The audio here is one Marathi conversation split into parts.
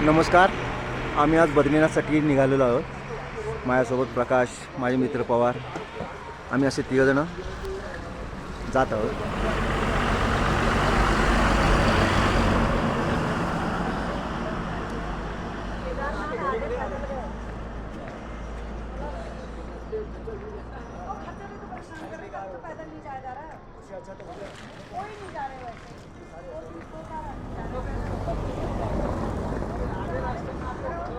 नमस्कार. आम्ही आज बद्रीनाथसाठी निघालेलो आहोत. माझ्यासोबत प्रकाश, माझे मित्र पवार, आम्ही असे तिघजणं जात आहोत.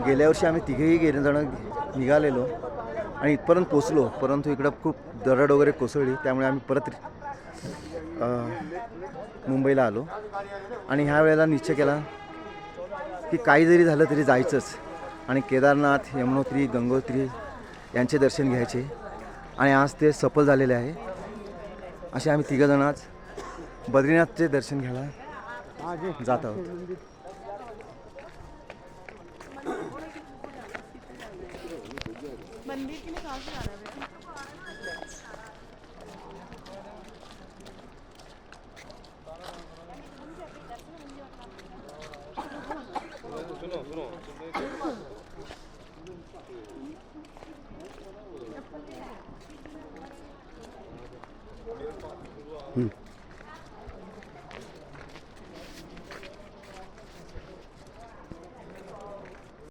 गेल्या वर्षी आम्ही तिघेही जण निघालेलो आणि इथपर्यंत पोचलो, परंतु इकडं खूप दरड वगैरे कोसळली, त्यामुळे आम्ही परत मुंबईला आलो. आणि ह्या वेळेला निश्चय केला की काही जरी झालं तरी जायचंच आणि केदारनाथ, यमुनोत्री, गंगोत्री यांचे दर्शन घ्यायचे. आणि आज ते सफल झालेले आहे. असे आम्ही तिघंजण आज बद्रीनाथचे दर्शन घ्यायला जात आहोत. मंदिर के लिए कहाँ से आ रहा है? सुनो